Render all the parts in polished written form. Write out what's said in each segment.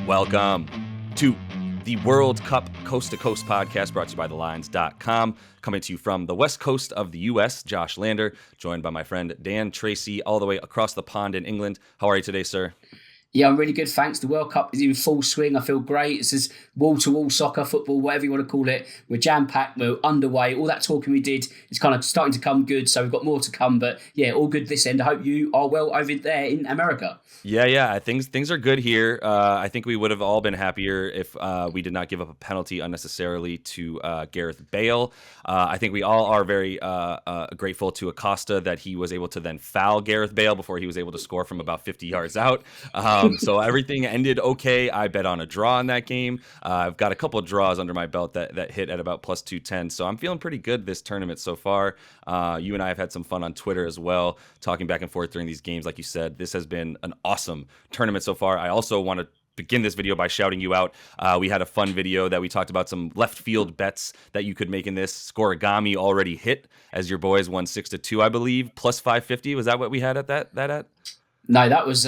Welcome to the World Cup Coast to Coast podcast brought to you by thelines.com. Coming to you from the west coast of the U.S., Josh Lander, joined by my friend Dan Tracy, all the way across the pond in England. How are you today, sir? Yeah, I'm really good, thanks. The World Cup is in full swing. I feel great. It's just wall-to-wall soccer, football, whatever you want to call it. We're jam-packed, we're underway. All that talking we did is kind of starting to come good, so we've got more to come. But yeah, all good this end. I hope you are well over there in America. Yeah. Things are good here. I think we would have all been happier if we did not give up a penalty unnecessarily to Gareth Bale. I think we all are very grateful to Acosta that he was able to then foul Gareth Bale before he was able to score from about 50 yards out. So everything ended okay. I bet on a draw in that game. I've got a couple of draws under my belt that hit at about plus 210. So I'm feeling pretty good this tournament so far. You and I have had some fun on Twitter as well, talking back and forth during these games. Like you said, this has been an awesome tournament so far. I also want to begin this video by shouting you out. We had a fun video that we talked about some left field bets that you could make in this. Scorigami already hit as your boys won 6-2, I believe, plus 550. Was that what we had at that at? No, that was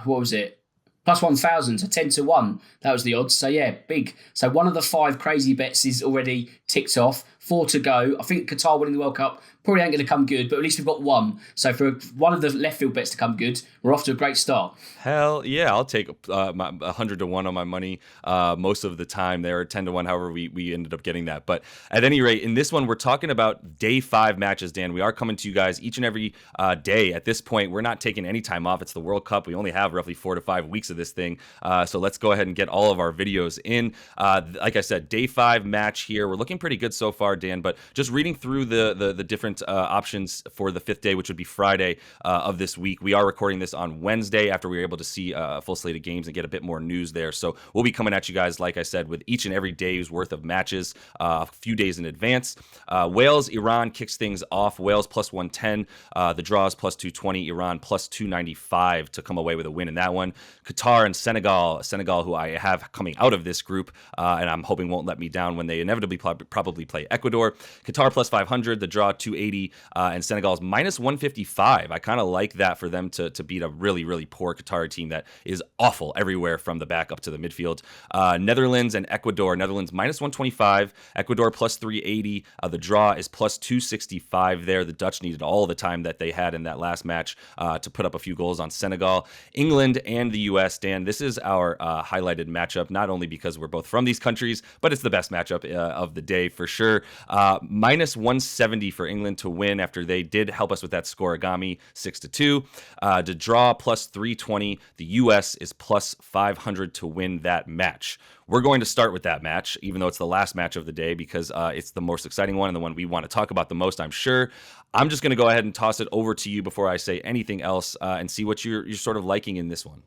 what was it? Plus 1,000, so 10-1. That was the odds. So yeah, big. So one of the 5 crazy bets is already ticked off. 4 to go. I think Qatar winning the World Cup probably ain't going to come good, but at least we've got one. So for one of the left field bets to come good, we're off to a great start. Hell yeah, I'll take 100 to 1 on my money most of the time there, 10 to 1, however we ended up getting that. But at any rate, in this one, we're talking about day 5 matches, Dan. We are coming to you guys each and every day. At this point, we're not taking any time off. It's the World Cup. We only have roughly 4 to 5 weeks of this thing. So let's go ahead and get all of our videos in. Like I said, day 5 match here. We're looking pretty good so far, Dan, but just reading through the different options for the 5th day, which would be Friday of this week. We are recording this on Wednesday after we were able to see a full slate of games and get a bit more news there. So we'll be coming at you guys, like I said, with each and every day's worth of matches a few days in advance. Wales, Iran kicks things off. Wales plus 110. The draws plus 220. Iran plus 295 to come away with a win in that one. Qatar and Senegal, who I have coming out of this group, and I'm hoping won't let me down when they inevitably probably play Ecuador. Qatar plus 500, the draw 280, and Senegal's minus 155. I kind of like that for them to beat a really, really poor Qatar team that is awful everywhere from the back up to the midfield. Netherlands and Ecuador. Netherlands minus 125, Ecuador plus 380. The draw is plus 265 there. The Dutch needed all the time that they had in that last match to put up a few goals on Senegal. England and the U.S., Dan, this is our highlighted matchup, not only because we're both from these countries, but it's the best matchup of the day for sure. Minus 170 for England to win after they did help us with that scorigami 6-2. To draw plus 320, the U.S. is plus 500 to win that match. We're going to start with that match, even though it's the last match of the day, because it's the most exciting one and the one we want to talk about the most, I'm sure. I'm just going to go ahead and toss it over to you before I say anything else and see what you're sort of liking in this one.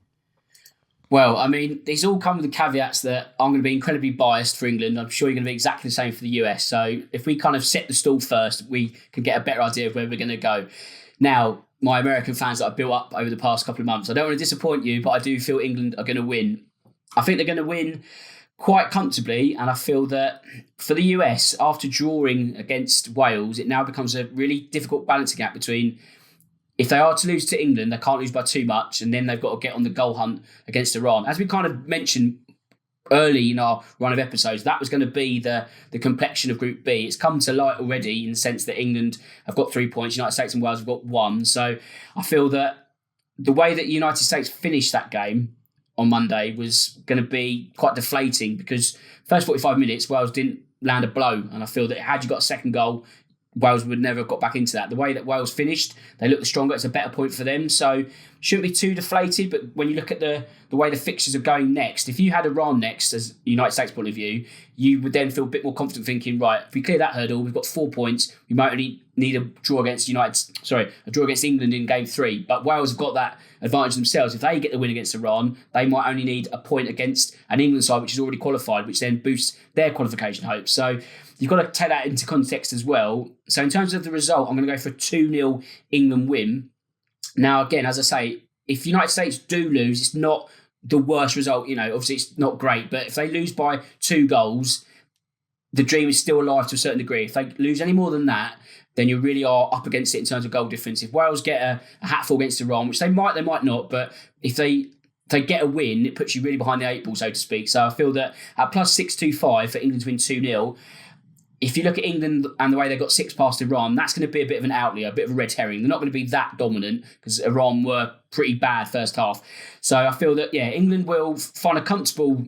Well, I mean, these all come with the caveats that I'm going to be incredibly biased for England. I'm sure you're going to be exactly the same for the US. So if we kind of set the stall first, we can get a better idea of where we're going to go. Now, my American fans that I've built up over the past couple of months, I don't want to disappoint you, but I do feel England are going to win. I think they're going to win quite comfortably, and I feel that for the US, after drawing against Wales, it now becomes a really difficult balancing act between if they are to lose to England, they can't lose by too much, and then they've got to get on the goal hunt against Iran. As we kind of mentioned early in our run of episodes, that was going to be the complexion of Group B. It's come to light already in the sense that England have got 3 points, United States and Wales have got 1. So I feel that the way that the United States finished that game on Monday was going to be quite deflating because first 45 minutes, Wales didn't land a blow. And I feel that had you got a second goal, Wales would never have got back into that. The way that Wales finished, they looked stronger. It's a better point for them. So shouldn't be too deflated. But when you look at the way the fixtures are going next, if you had Iran next as United States point of view, you would then feel a bit more confident thinking, right, if we clear that hurdle, we've got 4 points. We might only need a draw against England in game 3. But Wales have got that advantage themselves. If they get the win against Iran, they might only need a point against an England side which is already qualified, which then boosts their qualification hopes. So you've got to take that into context as well. So in terms of the result, I'm going to go for a 2-0 England win. Now, again, as I say, if United States do lose, it's not the worst result. You know, obviously it's not great, but if they lose by 2 goals, the dream is still alive to a certain degree. If they lose any more than that, then you really are up against it in terms of goal difference. If Wales get a hatful against Iran, which they might not, but if they they get a win, it puts you really behind the eight ball, so to speak. So I feel that at plus 625 for England to win 2-0, if you look at England and the way they got 6 past Iran, that's going to be a bit of an outlier, a bit of a red herring. They're not going to be that dominant because Iran were pretty bad first half. So I feel that, England will find a comfortable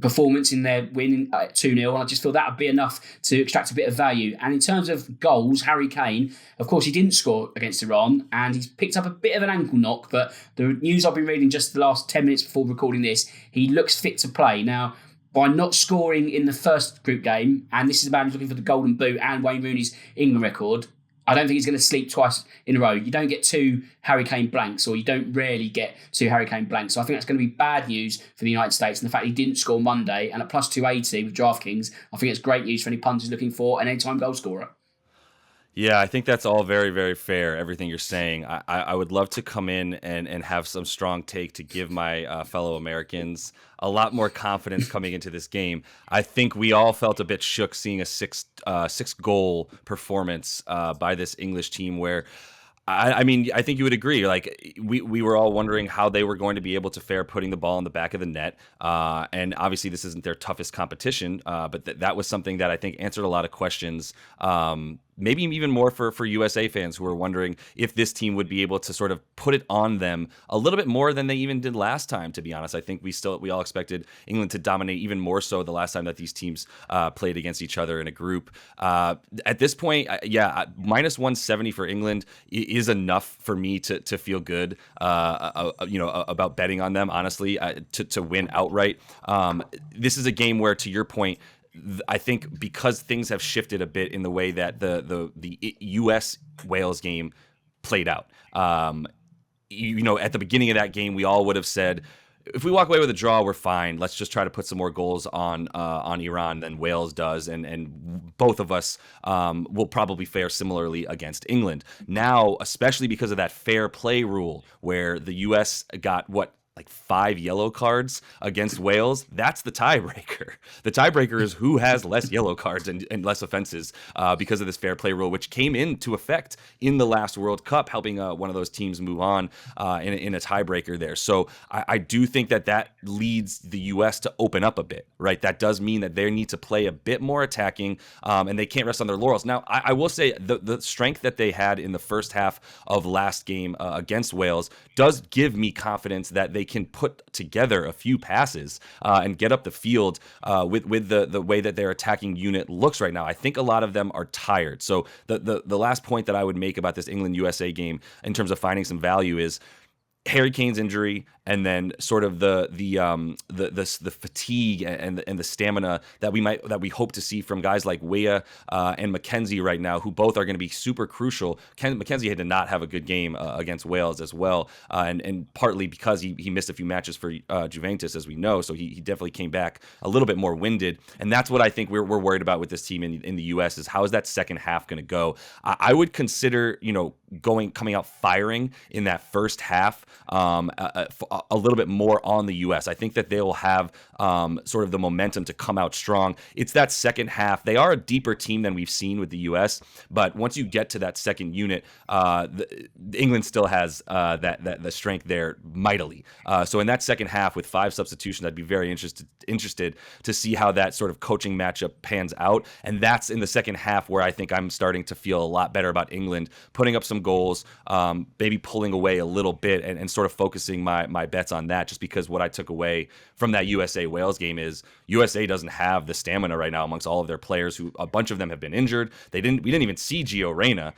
performance in their win at 2-0, and I just feel that would be enough to extract a bit of value. And in terms of goals, Harry Kane, of course, he didn't score against Iran, and he's picked up a bit of an ankle knock, but the news I've been reading just the last 10 minutes before recording this, he looks fit to play. Now, by not scoring in the first group game, and this is a man who's looking for the Golden Boot and Wayne Rooney's England record, I don't think he's going to sleep twice in a row. You don't get 2 Harry Kane blanks, or you don't rarely get 2 Harry Kane blanks. So I think that's going to be bad news for the United States. And the fact he didn't score Monday, and at plus 280 with DraftKings, I think it's great news for any punters looking for an anytime goal scorer. Yeah, I think that's all very, very fair, everything you're saying. I would love to come in and have some strong take to give my fellow Americans a lot more confidence coming into this game. I think we all felt a bit shook seeing a six goal performance by this English team where I mean, I think you would agree. Like we were all wondering how they were going to be able to fare putting the ball in the back of the net. And obviously, this isn't their toughest competition, but that was something that I think answered a lot of questions. Maybe even more for USA fans who are wondering if this team would be able to sort of put it on them a little bit more than they even did last time, to be honest. I think we all expected England to dominate even more so the last time that these teams played against each other in a group. At this point, minus 170 for England is enough for me to feel good about betting on them, honestly, to win outright. This is a game where, to your point, I think because things have shifted a bit in the way that the U.S. Wales game played out. At the beginning of that game, we all would have said, if we walk away with a draw, we're fine. Let's just try to put some more goals on Iran than Wales does, and both of us will probably fare similarly against England. Now, especially because of that fair play rule, where the U.S. got like 5 yellow cards against Wales, that's the tiebreaker. The tiebreaker is who has less yellow cards and less offenses because of this fair play rule, which came into effect in the last World Cup, helping one of those teams move on in a tiebreaker there. So I do think that leads the U.S. to open up a bit, right? That does mean that they need to play a bit more attacking, and they can't rest on their laurels. Now, I will say the strength that they had in the first half of last game against Wales does give me confidence that they can put together a few passes and get up the field with the way that their attacking unit looks right now. I think a lot of them are tired. So the last point that I would make about this England-USA game in terms of finding some value is Harry Kane's injury, and then sort of the fatigue and the stamina that we hope to see from guys like Weah and McKenzie right now, who both are going to be super crucial. McKenzie had to not have a good game against Wales as well, and partly because he missed a few matches for Juventus, as we know, so he definitely came back a little bit more winded, and that's what I think we're worried about with this team in the U.S. is how is that second half going to go. I would consider coming out firing in that first half. A little bit more on the U.S. I think that they will have sort of the momentum to come out strong. It's that second half. They are a deeper team than we've seen with the U.S., but once you get to that second unit, England still has the strength there mightily. So in that second half with 5 substitutions, I'd be very interested to see how that sort of coaching matchup pans out. And that's in the second half where I think I'm starting to feel a lot better about England putting up some goals, maybe pulling away a little bit and sort of focusing my bets on that, just because what I took away from that USA-Wales game is USA doesn't have the stamina right now amongst all of their players, who a bunch of them have been injured. We didn't even see Gio Reyna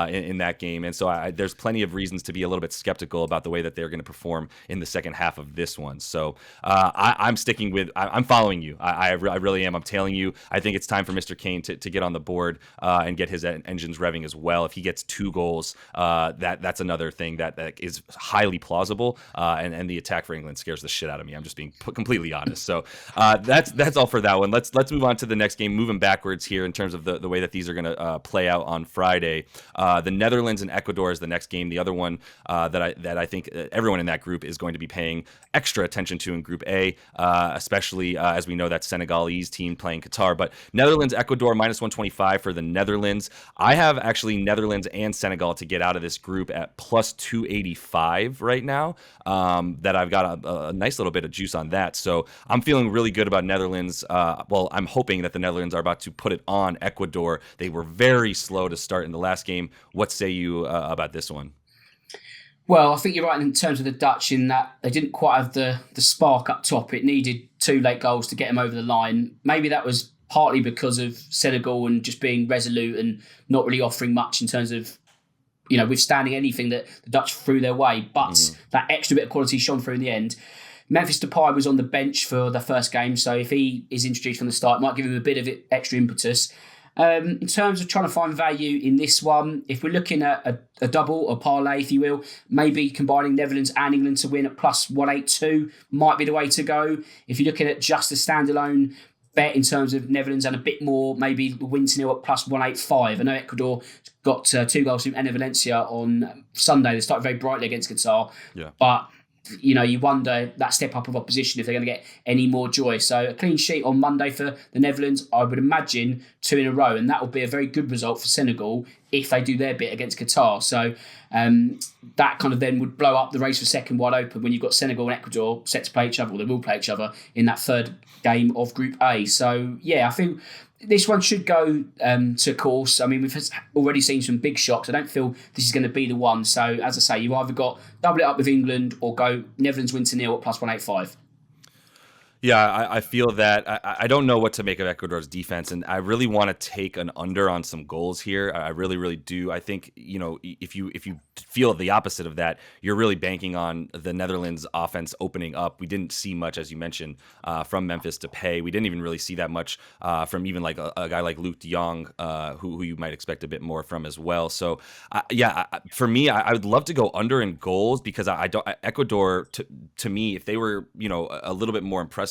in that game, and so there's plenty of reasons to be a little bit skeptical about the way that they're going to perform in the second half of this one. So I'm sticking with, I'm following you. I really am. I'm tailing you. I think it's time for Mr. Kane to get on the board and get his engines revving as well. If he gets 2 goals, that's another thing that is highly plausible, and the attack for England scares the shit out of me. I'm just being completely honest. So that's all for that one. Let's move on to the next game, moving backwards here in terms of the way that these are going to play out on Friday. The Netherlands and Ecuador is the next game. The other one that I think everyone in that group is going to be paying extra attention to in Group A, especially as we know that Senegalese team playing Qatar. But Netherlands, Ecuador, minus 125 for the Netherlands. I have actually Netherlands and Senegal to get out of this group at plus 285 right now. That I've got a nice little bit of juice on that. So I'm feeling really good about Netherlands. Well, I'm hoping that the Netherlands are about to put it on Ecuador. They were very slow to start in the last game. What say you about this one? Well, I think you're right in terms of the Dutch in that they didn't quite have the spark up top. It needed 2 late goals to get them over the line. Maybe that was partly because of Senegal and just being resolute and not really offering much in terms of, withstanding anything that the Dutch threw their way. But that extra bit of quality shone through in the end. Memphis Depay was on the bench for the first game, so if he is introduced from the start, it might give him a bit of extra impetus. In terms of trying to find value in this one, if we're looking at a double or parlay, if you will, maybe combining Netherlands and England to win at plus 182 might be the way to go. If you're looking at just a standalone bet in terms of Netherlands and a bit more, maybe win to nil at plus 185. I know Ecuador got 2 goals from Ener Valencia on Sunday. They started very brightly against Qatar, but you wonder that step up of opposition if they're going to get any more joy. So a clean sheet on Monday for the Netherlands, I would imagine 2 in a row, and that will be a very good result for Senegal if they do their bit against Qatar. So that kind of then would blow up the race for second wide open when you've got Senegal and Ecuador set to play each other, or they will play each other in that third game of Group A. So yeah, I think this one should go to course. I mean, we've already seen some big shocks. I don't feel this is going to be the one. So, as I say, you've either got double it up with England or go Netherlands win to nil at plus 185. Yeah, I feel that. I don't know what to make of Ecuador's defense, and I really want to take an under on some goals here. I really, really do. I think, if you feel the opposite of that, you're really banking on the Netherlands offense opening up. We didn't see much, as you mentioned, from Memphis Depay. We didn't even really see that much from even like a guy like Luke de Jong, who you might expect a bit more from as well. So, for me, I would love to go under in goals because I don't Ecuador to me, if they were a little bit more impressive.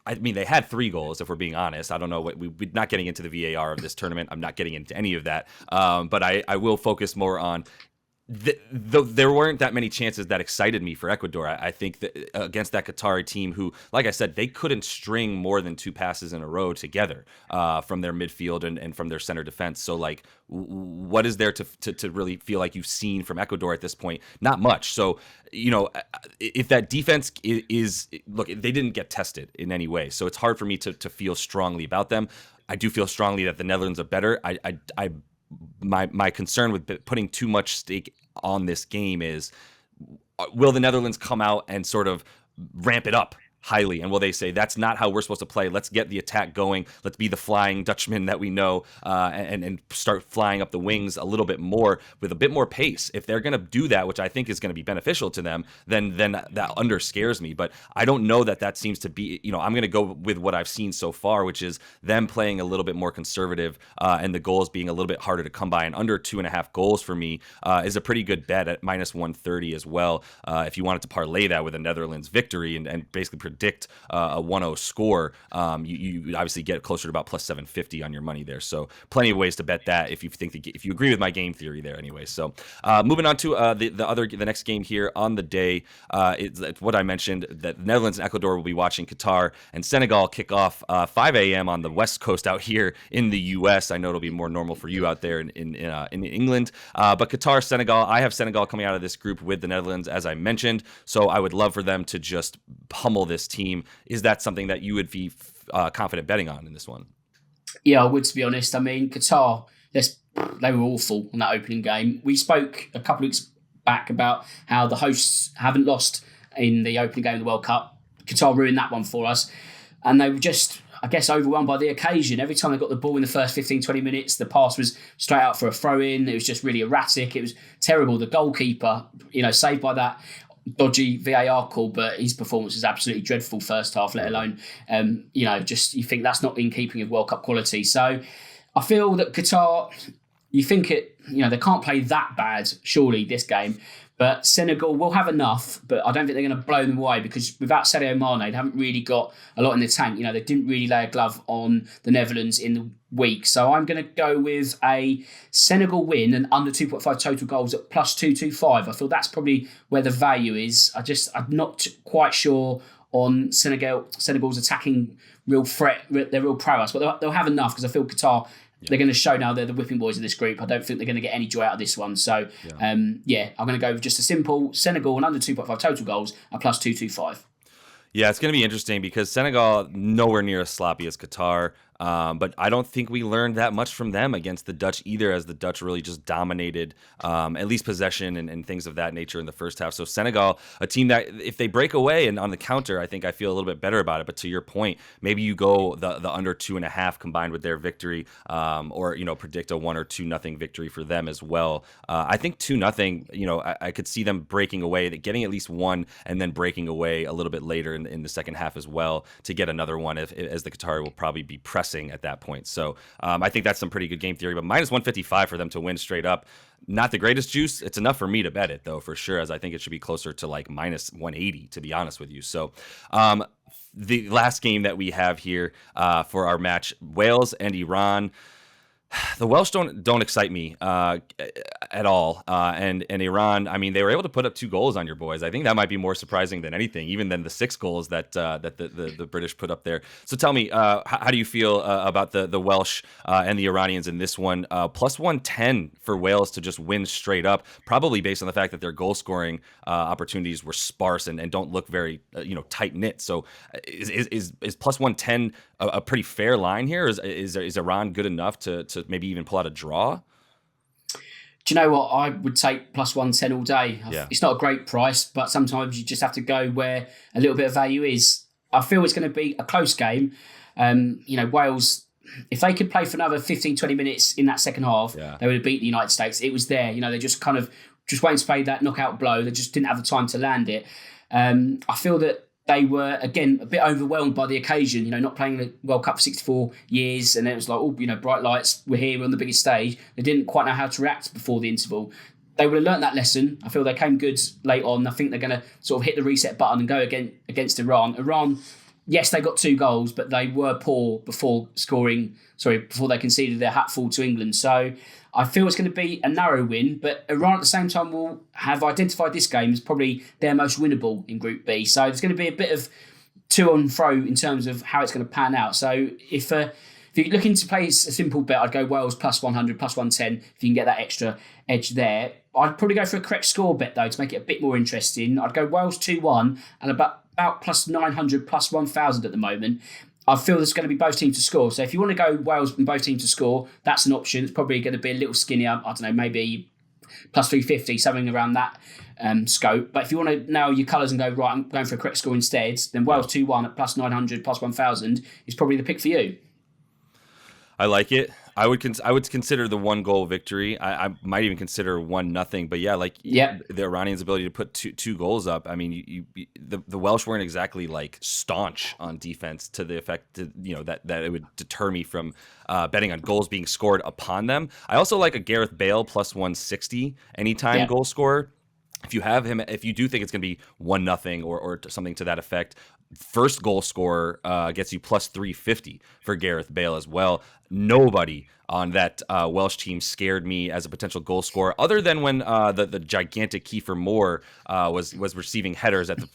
I mean, they had 3 goals, if we're being honest. I don't know we're not getting into the VAR of this tournament. I'm not getting into any of that. But I will focus more on there weren't that many chances that excited me for Ecuador. I think that against that Qatari team who, like I said, they couldn't string more than 2 passes in a row together from their midfield and from their center defense. So, like, what is there to really feel like you've seen from Ecuador at this point? Not much. So, if that defense is look, they didn't get tested in any way. So it's hard for me to feel strongly about them. I do feel strongly that the Netherlands are better. My concern with putting too much stake on this game is, will the Netherlands come out and sort of ramp it up highly, and will they say that's not how we're supposed to play? Let's get the attack going. Let's be the Flying Dutchman that we know, and start flying up the wings a little bit more with a bit more pace. If they're going to do that, which I think is going to be beneficial to them, then that under scares me. But I don't know that seems to be. I'm going to go with what I've seen so far, which is them playing a little bit more conservative, and the goals being a little bit harder to come by. And under 2.5 goals for me is a pretty good bet at minus 130 as well. If you wanted to parlay that with a Netherlands victory and basically predict a 1-0 score, you obviously get closer to about plus 750 on your money there. So plenty of ways to bet that if you agree with my game theory there anyway. So moving on to the next game here on the day, it's what I mentioned, that the Netherlands and Ecuador will be watching Qatar and Senegal kick off 5 a.m. on the West Coast out here in the U.S. I know it'll be more normal for you out there in England, but Qatar, Senegal, I have Senegal coming out of this group with the Netherlands, as I mentioned. So I would love for them to just pummel this team. Is that something that you would be confident betting on in this one? Yeah, I would, to be honest. I mean, Qatar, they were awful in that opening game. We spoke a couple of weeks back about how the hosts haven't lost in the opening game of the World Cup. Qatar ruined that one for us. And they were just, I guess, overwhelmed by the occasion. Every time they got the ball in the first 15, 20 minutes, the pass was straight out for a throw-in. It was just really erratic. It was terrible. The goalkeeper, saved by that dodgy VAR call, but his performance was absolutely dreadful first half, let alone, just you think that's not in keeping with World Cup quality. So I feel that Qatar, you think they can't play that bad, surely, this game. But Senegal will have enough, but I don't think they're going to blow them away because without Sadio Mane, they haven't really got a lot in the tank. They didn't really lay a glove on the Netherlands in the week. So I'm going to go with a Senegal win and under 2.5 total goals at plus 225. I feel that's probably where the value is. I'm not quite sure on Senegal's attacking real threat, their real prowess, but they'll have enough because I feel Qatar they're going to show now they're the whipping boys of this group. I don't think they're going to get any joy out of this one. So, I'm going to go with just a simple Senegal and under 2.5 total goals at plus 225. Yeah, it's going to be interesting because Senegal nowhere near as sloppy as Qatar. But I don't think we learned that much from them against the Dutch either, as the Dutch really just dominated at least possession and things of that nature in the first half. So Senegal, a team that if they break away and on the counter, I think I feel a little bit better about it. But to your point, maybe you go the under 2.5 combined with their victory, or predict a 1 or 2-0 victory for them as well. I think 2-0. I could see them breaking away, getting at least one, and then breaking away a little bit later in the second half as well to get another one, as the Qatari will probably be pressing at that point. So I think that's some pretty good game theory, but minus 155 for them to win straight up, not the greatest juice. It's enough for me to bet it though, for sure, as I think it should be closer to like minus 180, to be honest with you. So the last game that we have here for our match, Wales and Iran. The Welsh don't excite me at all, and Iran. I mean, they were able to put up 2 goals on your boys. I think that might be more surprising than anything, even than the 6 goals that the British put up there. So tell me, how do you feel about the Welsh and the Iranians in this one? Plus 110 for Wales to just win straight up, probably based on the fact that their goal scoring opportunities were sparse and don't look very tight knit. So is plus 110 a pretty fair line here? Is Iran good enough to maybe even pull out a draw? Do you know what? I would take plus 110 all day. Yeah. It's not a great price, but sometimes you just have to go where a little bit of value is. I feel it's going to be a close game. Wales, if they could play for another 15, 20 minutes in that second half, they would have beat the United States. It was there. They just kind of waiting to play that knockout blow. They just didn't have the time to land it. I feel that they were, again, a bit overwhelmed by the occasion, not playing the World Cup for 64 years. And it was like, bright lights, we're here, we're on the biggest stage. They didn't quite know how to react before the interval. They would have learnt that lesson. I feel they came good late on. I think they're going to sort of hit the reset button and go against Iran. Iran, yes, they got 2 goals, but they were poor before they conceded their hatful to England. So I feel it's going to be a narrow win, but Iran at the same time will have identified this game as probably their most winnable in Group B. So there's going to be a bit of to and fro in terms of how it's going to pan out. So if you're looking to play a simple bet, I'd go Wales plus 100, plus 110, if you can get that extra edge there. I'd probably go for a correct score bet, though, to make it a bit more interesting. I'd go Wales 2-1 and about plus 900, plus 1,000 at the moment. I feel there's going to be both teams to score. So if you want to go Wales and both teams to score, that's an option. It's probably going to be a little skinnier. I don't know, maybe plus 350, something around that scope. But if you want to nail your colours and go, right, I'm going for a correct score instead, then Wales 2-1 at plus 900, plus 1,000 is probably the pick for you. I like it. I would consider the 1-goal victory. I might even consider 1-0. But the Iranians' ability to put two goals up. I mean, the Welsh weren't exactly like staunch on defense to the effect that it would deter me from betting on goals being scored upon them. I also like a Gareth Bale plus 160 anytime goal scorer. If you have him, if you do think it's going to be 1-0 or something to that effect, first goal scorer gets you plus 350 for Gareth Bale as well. Nobody on that Welsh team scared me as a potential goal scorer, other than when the gigantic Kiefer Moore was receiving headers at the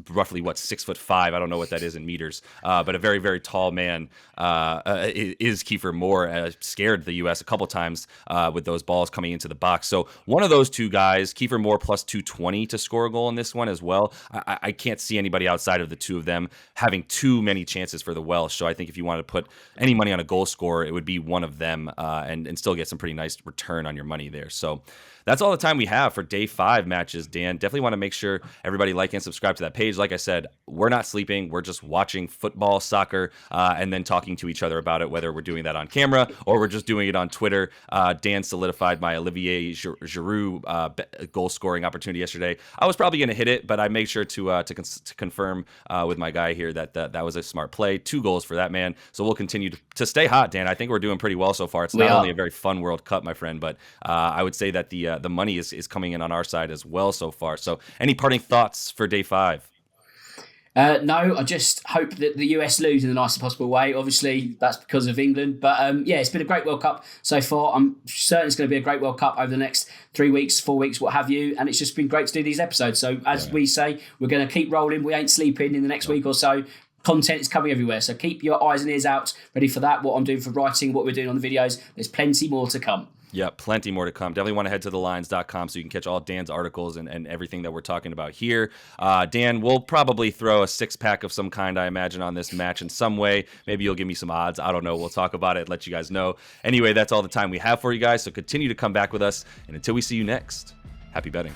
roughly 6'5". I don't know what that is in meters, but a very, very tall man is Kiefer Moore. Scared the U.S. a couple times with those balls coming into the box. So one of those two guys, Kiefer Moore plus 220 to score a goal in this one as well. I can't see anybody outside of the two of them having too many chances for the Welsh. So I think if you wanted to put any money on a goal scorer, it would be one of them. And still get some pretty nice return on your money there. So that's all the time we have for day 5 matches, Dan. Definitely want to make sure everybody like and subscribe to that page. Like I said, we're not sleeping. We're just watching football, soccer, and then talking to each other about it, whether we're doing that on camera or we're just doing it on Twitter. Dan solidified my Olivier Giroud goal scoring opportunity yesterday. I was probably going to hit it, but I made sure to confirm with my guy here that was a smart play. 2 goals for that man. So we'll continue to stay hot, Dan. I think we're doing pretty well so far. It's not only a very fun World Cup, my friend, but I would say that the money is coming in on our side as well so far. So any parting thoughts for day 5? No, I just hope that the US lose in the nicest possible way. Obviously, that's because of England. But it's been a great World Cup so far. I'm certain it's going to be a great World Cup over the next 3 weeks, 4 weeks, what have you. And it's just been great to do these episodes. So as we say, we're going to keep rolling. We ain't sleeping in the next week or so. content is coming everywhere. So keep your eyes and ears out, ready for that. What I'm doing for writing, what we're doing on the videos. There's plenty more to come. Yeah, plenty more to come. Definitely want to head to thelines.com so you can catch all Dan's articles and everything that we're talking about here. Dan, we'll probably throw a 6-pack of some kind, I imagine, on this match in some way. Maybe you'll give me some odds. I don't know. We'll talk about it, let you guys know. Anyway, that's all the time we have for you guys, so continue to come back with us. And until we see you next, happy betting.